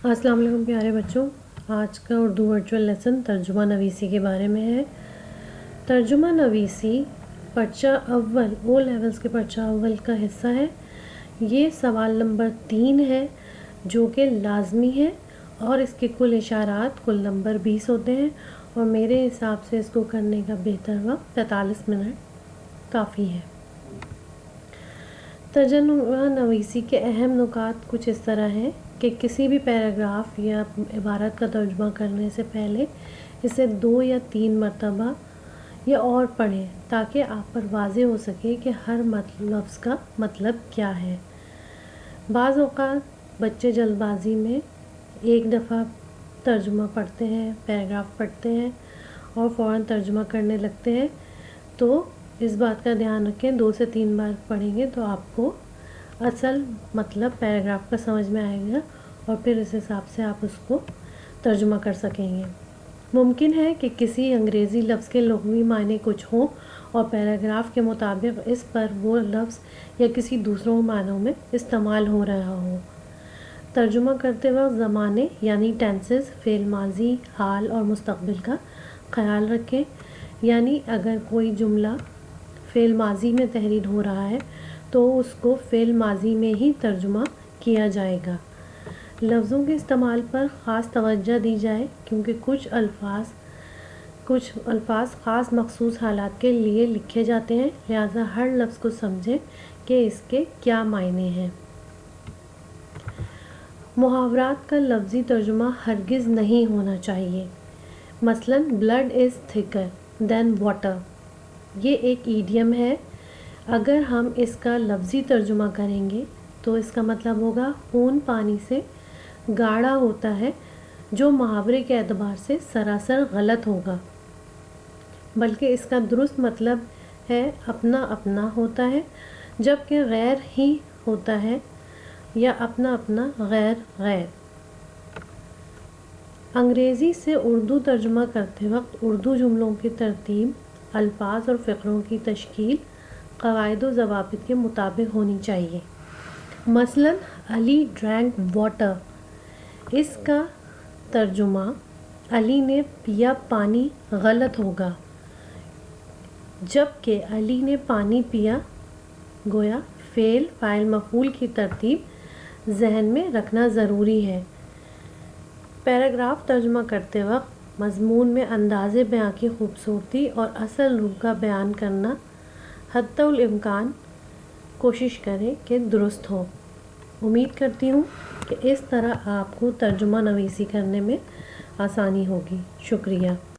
السلام علیکم پیارے بچوں، آج کا اردو ورچوئل لیسن ترجمہ نویسی کے بارے میں ہے۔ ترجمہ نویسی پرچہ اول او لیولز کے پرچہ اول کا حصہ ہے۔ یہ سوال نمبر 3 ہے جو کہ لازمی ہے اور اس کے کل اشارات کل نمبر 20 ہوتے ہیں اور میرے حساب سے اس کو کرنے کا بہتر وقت 45 منٹ کافی ہے۔ ترجمہ نویسی کے اہم نکات کچھ اس طرح ہیں کہ کسی بھی پیراگراف یا عبارت کا ترجمہ کرنے سے پہلے اسے 2 یا 3 مرتبہ یا اور پڑھیں تاکہ آپ پر واضح ہو سکے کہ ہر لفظ کا مطلب کیا ہے۔ بعض اوقات بچے جلد بازی میں ایک دفعہ ترجمہ پڑھتے ہیں، پیراگراف پڑھتے ہیں اور فوراً ترجمہ کرنے لگتے ہیں، تو اس بات کا دھیان رکھیں 2 سے 3 بار پڑھیں گے تو آپ کو اصل مطلب پیراگراف کا سمجھ میں آئے گا اور پھر اس حساب سے آپ اس کو ترجمہ کر سکیں گے۔ ممکن ہے کہ کسی انگریزی لفظ کے لغوی معنی کچھ ہوں اور پیراگراف کے مطابق اس پر وہ لفظ یا کسی دوسروں معنوں میں استعمال ہو رہا ہو۔ ترجمہ کرتے وقت زمانے یعنی ٹینسز، فعل ماضی، حال اور مستقبل کا خیال رکھیں، یعنی اگر کوئی جملہ فعل ماضی میں تحریر ہو رہا ہے تو اس کو فعل ماضی میں ہی ترجمہ کیا جائے گا۔ لفظوں کے استعمال پر خاص توجہ دی جائے کیونکہ کچھ الفاظ خاص مخصوص حالات کے لیے لکھے جاتے ہیں، لہٰذا ہر لفظ کو سمجھیں کہ اس کے کیا معنی ہیں۔ محاورات کا لفظی ترجمہ ہرگز نہیں ہونا چاہیے۔ مثلاً blood is thicker than water، یہ ایک ایڈیم ہے۔ اگر ہم اس کا لفظی ترجمہ کریں گے تو اس کا مطلب ہوگا خون پانی سے گاڑھا ہوتا ہے، جو محاورے کے اعتبار سے سراسر غلط ہوگا، بلکہ اس کا درست مطلب ہے اپنا اپنا ہوتا ہے، جبکہ غیر ہی ہوتا ہے یا اپنا اپنا غیر غیر۔ انگریزی سے اردو ترجمہ کرتے وقت اردو جملوں کی ترتیب، الفاظ اور فقروں کی تشکیل قواعد و ضوابط کے مطابق ہونی چاہیے۔ مثلاً علی ڈرینک واٹر، اس کا ترجمہ علی نے پیا پانی غلط ہوگا، جبکہ علی نے پانی پیا، گویا فعل فاعل مفعول کی ترتیب ذہن میں رکھنا ضروری ہے۔ پیراگراف ترجمہ کرتے وقت مضمون میں انداز بیان کی خوبصورتی اور اصل روح کا بیان کرنا حتی الامکان کوشش کریں کہ درست ہو۔ امید کرتی ہوں کہ اس طرح آپ کو ترجمہ نویسی کرنے میں آسانی ہوگی۔ شکریہ۔